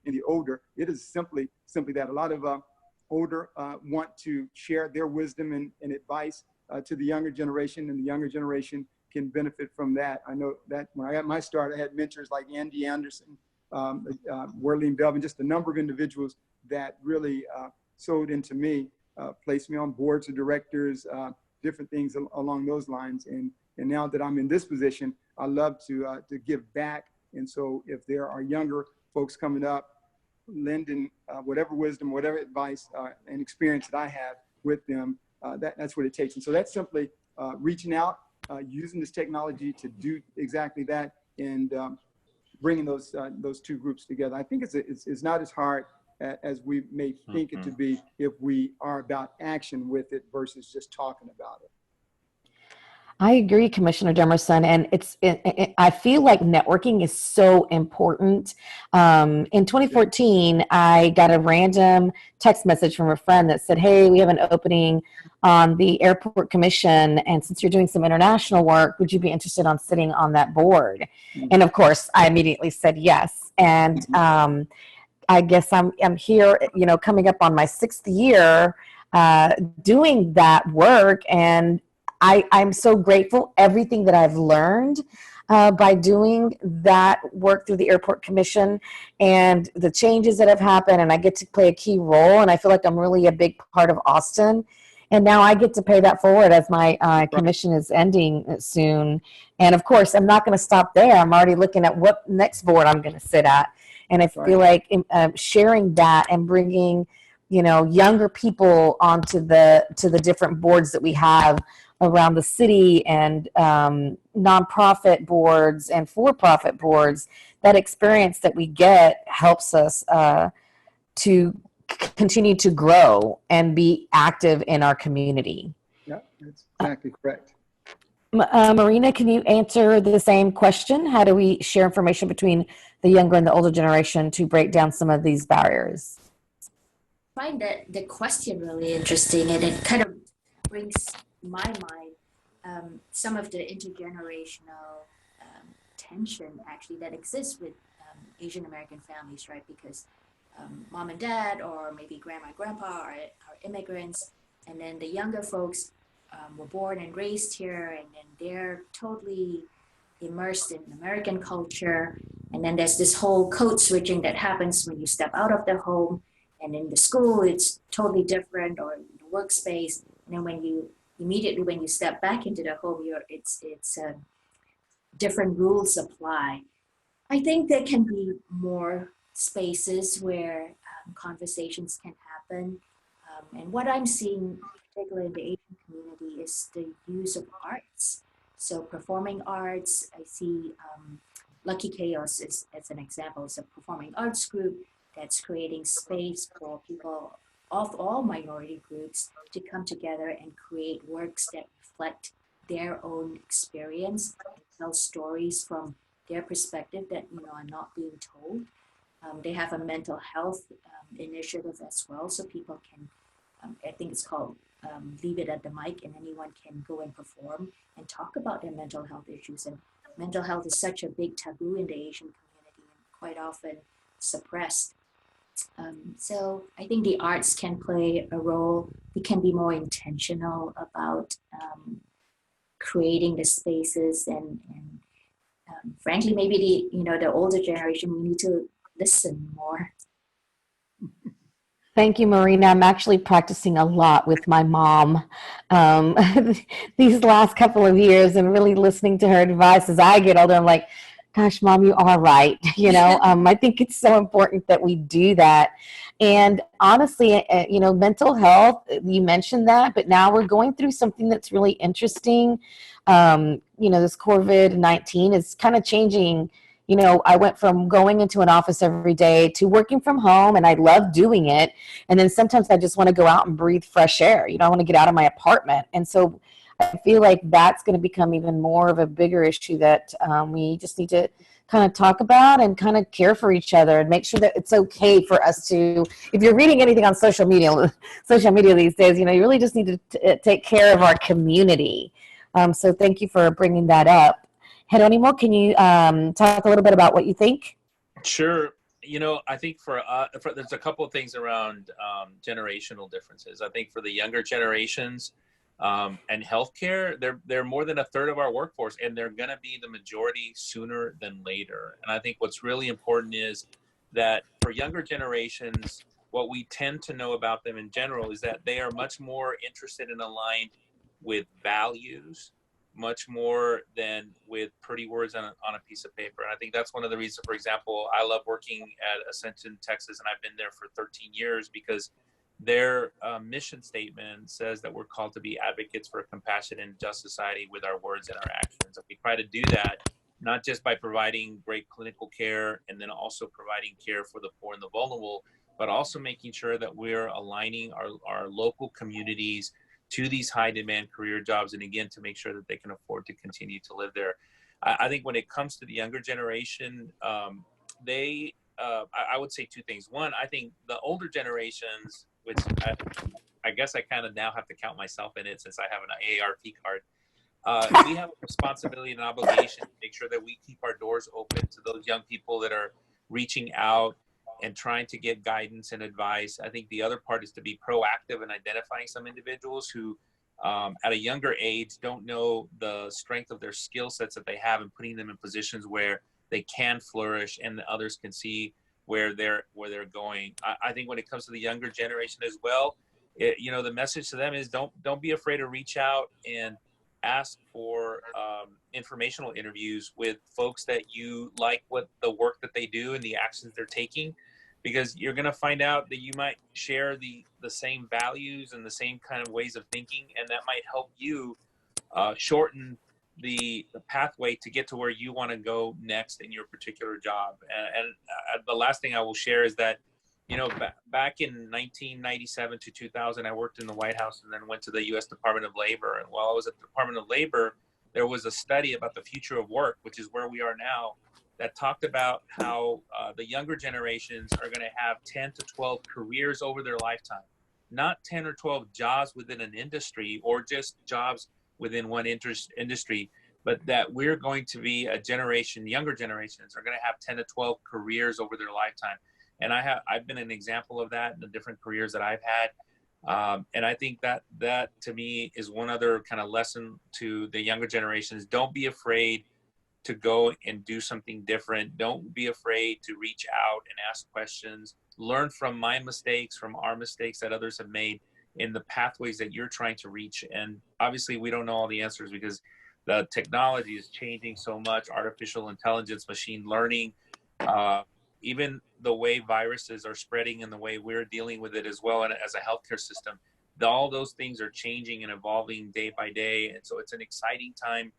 and the older, it is simply that. A lot of older want to share their wisdom and advice to the younger generation, and the younger generation can benefit from that. I know that when I got my start, I had mentors like Andy Anderson, Werlene Belvin, just a number of individuals that really sewed into me, placed me on boards of directors, different things along those lines. And now that I'm in this position, I love to give back. And so if there are younger folks coming up, lending whatever wisdom, whatever advice and experience that I have with them, that's what it takes. And so that's simply reaching out, using this technology to do exactly that, and bringing those two groups together. I think it's not as hard as we may think it to be if we are about action with it versus just talking about it. I agree, Commissioner Demerson, and I feel like networking is so important. In 2014, I got a random text message from a friend that said, "Hey, we have an opening on the Airport Commission, and since you're doing some international work, would you be interested on sitting on that board?" And of course, I immediately said yes. And I guess I'm here, coming up on my 6th year doing that work, and I'm so grateful everything that I've learned by doing that work through the Airport Commission and the changes that have happened, and I get to play a key role, and I feel like I'm really a big part of Austin. And now I get to pay that forward as my commission is ending soon. And of course, I'm not going to stop there. I'm already looking at what next board I'm going to sit at. And I feel like sharing that and bringing, younger people onto the different boards that we have around the city, and nonprofit boards and for-profit boards, that experience that we get helps us to continue to grow and be active in our community. Yeah, that's exactly correct. Marina, can you answer the same question? How do we share information between the younger and the older generation to break down some of these barriers? I find that the question really interesting, and it kind of brings my mind some of the intergenerational tension actually that exists with Asian American families, right? Because mom and dad, or maybe grandma and grandpa are immigrants, and then the younger folks were born and raised here, and then they're totally immersed in American culture, And then there's this whole code switching that happens when you step out of the home, and in the school, it's totally different, or in the workspace. And then when you immediately when you step back into the home, it's different rules apply. I think there can be more spaces where conversations can happen. And what I'm seeing, particularly in the Asian community, is the use of arts. So performing arts, I see Lucky Chaos as an example. It's a performing arts group that's creating space for people of all minority groups to come together and create works that reflect their own experience and tell stories from their perspective that are not being told. They have a mental health initiative as well, so people can, I think it's called Leave It at the Mic, and anyone can go and perform and talk about their mental health issues. And mental health is such a big taboo in the Asian community and quite often suppressed. So I think the arts can play a role. We can be more intentional about creating the spaces, and frankly, maybe the older generation, we need to listen more. Thank you, Marina. I'm actually practicing a lot with my mom um, these last couple of years, and really listening to her advice as I get older. I'm like, gosh, Mom, you are right. I think it's so important that we do that. And honestly, mental health, you mentioned that, but now we're going through something that's really interesting. This COVID-19 is kind of changing. I went from going into an office every day to working from home, and I love doing it. And then sometimes I just want to go out and breathe fresh air. I want to get out of my apartment. And so I feel like that's going to become even more of a bigger issue that we just need to kind of talk about and kind of care for each other and make sure that it's okay for us to, if you're reading anything on social media these days, you really just need to take care of our community. So thank you for bringing that up. Jeronimo, can you talk a little bit about what you think? Sure. I think for there's a couple of things around generational differences. I think for the younger generations and healthcare, they're more than a third of our workforce, and they're going to be the majority sooner than later. And I think what's really important is that for younger generations, what we tend to know about them in general is that they are much more interested and aligned with values, much more than with pretty words on a piece of paper. And I think that's one of the reasons, for example, I love working at Ascension, Texas, and I've been there for 13 years because their mission statement says that we're called to be advocates for a compassionate and just society with our words and our actions. And we try to do that not just by providing great clinical care and then also providing care for the poor and the vulnerable, but also making sure that we're aligning our local communities to these high demand career jobs, and again, to make sure that they can afford to continue to live there. I think when it comes to the younger generation, I would say two things. One, I think the older generations, which I guess I kind of now have to count myself in it since I have an AARP card, we have a responsibility and obligation to make sure that we keep our doors open to those young people that are reaching out and trying to get guidance and advice. I think the other part is to be proactive in identifying some individuals who at a younger age don't know the strength of their skill sets that they have, and putting them in positions where they can flourish and the others can see where they're going. I think when it comes to the younger generation as well, the message to them is don't be afraid to reach out and ask for informational interviews with folks that you like, what the work that they do and the actions they're taking, because you're going to find out that you might share the same values and the same kind of ways of thinking, and that might help you shorten the pathway to get to where you want to go next in your particular job. And the last thing I will share is that, back in 1997 to 2000, I worked in the White House and then went to the U.S. Department of Labor. And while I was at the Department of Labor, there was a study about the future of work, which is where we are now, that talked about how the younger generations are going to have 10 to 12 careers over their lifetime, not 10 or 12 jobs within an industry or just jobs within one industry, but that we're going to be younger generations are going to have 10 to 12 careers over their lifetime. And I've been an example of that in the different careers that I've had. And I think that to me is one other kind of lesson to the younger generations. Don't be afraid to go and do something different. Don't be afraid to reach out and ask questions. Learn from my mistakes, from our mistakes that others have made in the pathways that you're trying to reach. And obviously, we don't know all the answers because the technology is changing so much, artificial intelligence, machine learning, even the way viruses are spreading and the way we're dealing with it as well. And as a healthcare system, all those things are changing and evolving day by day. And so it's an exciting time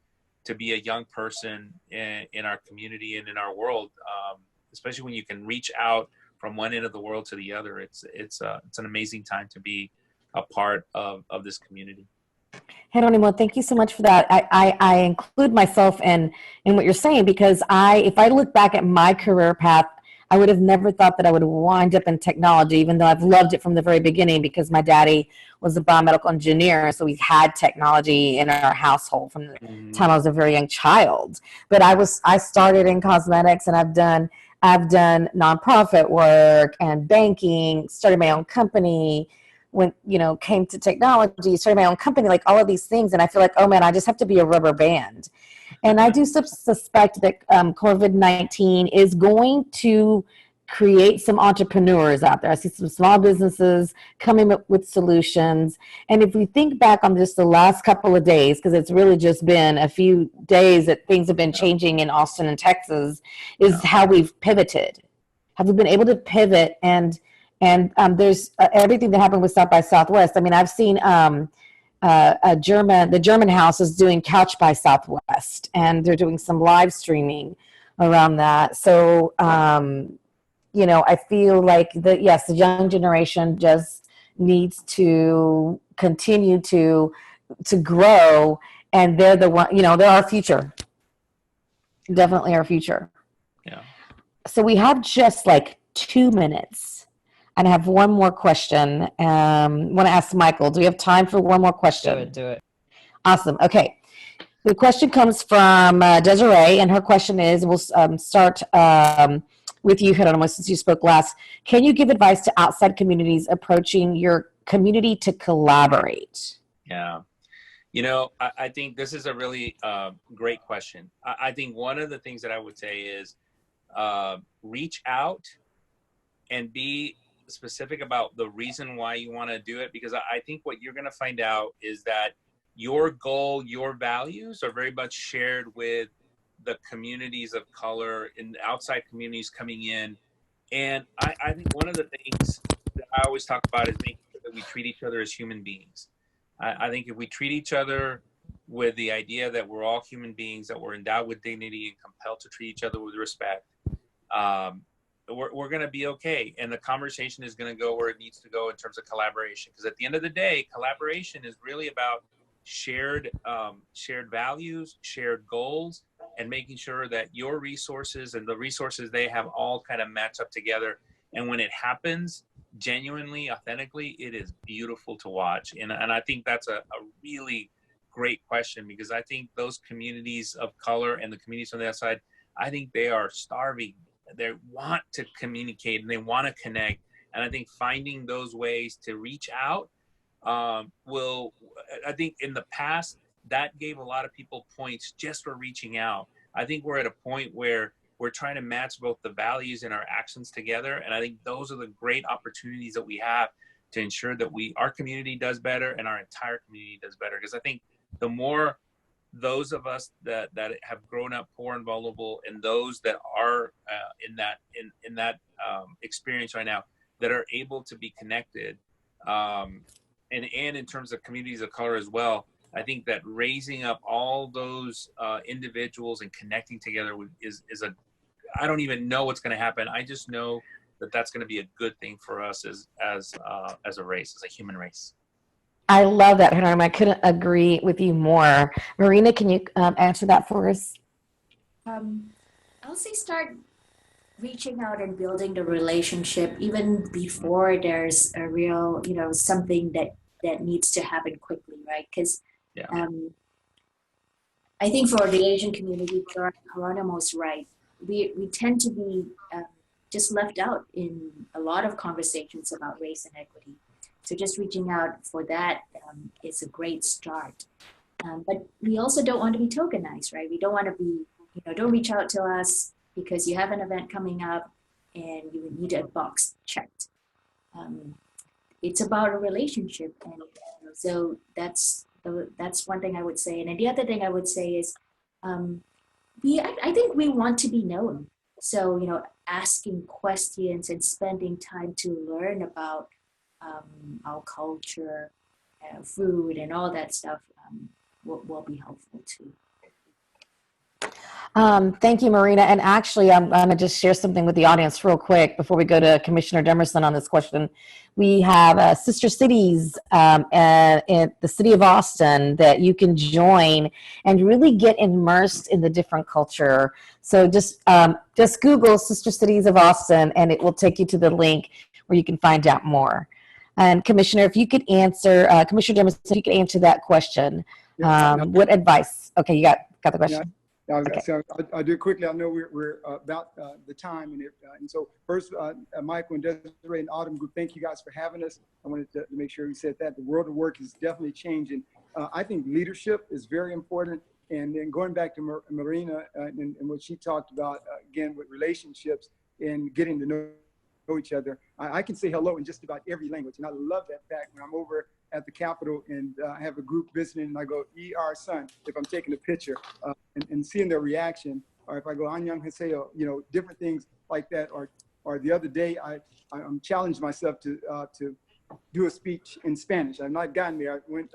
to be a young person in our community and in our world, especially when you can reach out from one end of the world to the other. It's an amazing time to be a part of this community. Geronimo, thank you so much for that. I include myself in what you're saying because if I look back at my career path, I would have never thought that I would wind up in technology, even though I've loved it from the very beginning because my daddy was a biomedical engineer. So we had technology in our household from the time I was a very young child. But I started in cosmetics, and I've done nonprofit work and banking, started my own company. When, came to technology, started my own company, like all of these things. And I feel like, oh man, I just have to be a rubber band. And I do suspect that COVID-19 is going to create some entrepreneurs out there. I see some small businesses coming up with solutions. And if we think back on just the last couple of days, because it's really just been a few days that things have been changing in Austin and Texas, is how we've pivoted. Have we been able to pivot? And there's everything that happened with South by Southwest. I mean, I've seen the German house is doing Couch by Southwest, and they're doing some live streaming around that. So, I feel like the young generation just needs to continue to grow, and they're the one, they're our future. Definitely our future. Yeah. So we have just like 2 minutes. And I have one more question. I want to ask Michael, do we have time for one more question? Do it. Awesome. Okay. The question comes from Desiree, and her question is, we'll start with you, Geronimo, since you spoke last. Can you give advice to outside communities approaching your community to collaborate? Yeah. I think this is a really great question. I think one of the things that I would say is reach out and be specific about the reason why you want to do it, because I think what you're going to find out is that your goal, your values are very much shared with the communities of color and outside communities coming in. And I think one of the things that I always talk about is making sure that we treat each other as human beings. I think if we treat each other with the idea that we're all human beings, that we're endowed with dignity and compelled to treat each other with respect, we're going to be okay. And the conversation is going to go where it needs to go in terms of collaboration. Because at the end of the day, collaboration is really about shared values, shared goals, and making sure that your resources and the resources they have all kind of match up together. And when it happens, genuinely, authentically, it is beautiful to watch. And I think that's a really great question, because I think those communities of color and the communities on the outside, I think they are starving. They want to communicate and they want to connect. And I think finding those ways to reach out I think in the past, that gave a lot of people points just for reaching out. I think we're at a point where we're trying to match both the values and our actions together. And I think those are the great opportunities that we have to ensure that our community does better and our entire community does better. Because I think the more those of us that have grown up poor and vulnerable, and those that are in that experience right now, that are able to be connected, and in terms of communities of color as well, I think that raising up all those individuals and connecting together is I don't even know what's going to happen. I just know that that's going to be a good thing for us as a race, as a human race. I love that, Geronimo. I couldn't agree with you more. Marina, can you answer that for us? I'll say start reaching out and building the relationship even before there's a real, something that needs to happen quickly, right? Because I think for the Asian community, Geronimo's right. We tend to be just left out in a lot of conversations about race and equity. So just reaching out for that is a great start. But we also don't want to be tokenized, right? We don't want to be, don't reach out to us because you have an event coming up and you need a box checked. It's about a relationship, and so that's one thing I would say. And then the other thing I would say is, I think we want to be known. So asking questions and spending time to learn about our culture, food, and all that stuff will be helpful too. Thank you, Marina. And actually, I'm going to just share something with the audience real quick before we go to Commissioner Demerson on this question. We have sister cities in the city of Austin that you can join and really get immersed in the different culture. So just Google Sister Cities of Austin, and it will take you to the link where you can find out more. And Commissioner, if you could answer, Commissioner Demerson, if you could answer that question, what advice? Okay, you got the question. Okay. So I'll do it quickly. I know we're about the time, and so first, Michael and Desiree and Autumn Group, thank you guys for having us. I wanted to make sure we said that the world of work is definitely changing. I think leadership is very important, and then going back to Marina and what she talked about again with relationships and getting to know each other. I can say hello in just about every language, and I love that fact. When I'm over at the Capitol and I have a group visiting, and I go son if I'm taking a picture, and seeing their reaction, or if I go Anyang Haseo, different things like that. Or the other day I'm challenged myself to do a speech in Spanish. I've not gotten there. I went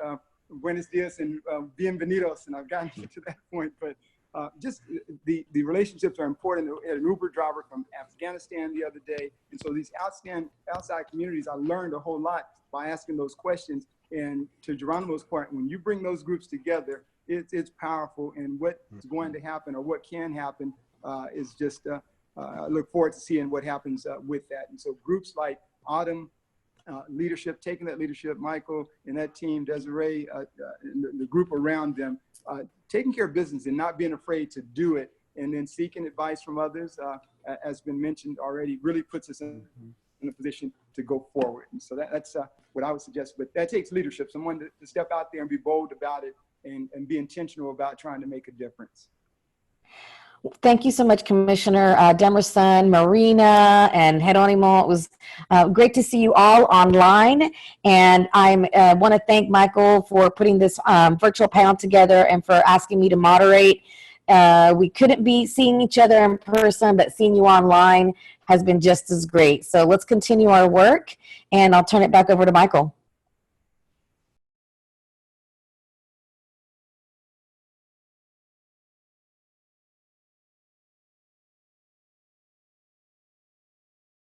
Buenos dias and bienvenidos, and I've gotten to that point. But just the relationships are important. I had an Uber driver from Afghanistan the other day, and so these outside communities, I learned a whole lot by asking those questions. And to Geronimo's point, when you bring those groups together, it's powerful. And what's going to happen, or what can happen, is just I look forward to seeing what happens with that. And so groups like Autumn, leadership, taking that leadership, Michael and that team, Desiree, and the group around them, taking care of business and not being afraid to do it, and then seeking advice from others, as been mentioned already, really puts us in a position to go forward. And so that's what I would suggest. But that takes leadership, someone to step out there and be bold about it, and be intentional about trying to make a difference. Thank you so much, Commissioner Demerson, Marina, and Geronimo. It was great to see you all online. And I want to thank Michael for putting this virtual panel together and for asking me to moderate. We couldn't be seeing each other in person, but seeing you online has been just as great. So let's continue our work, and I'll turn it back over to Michael.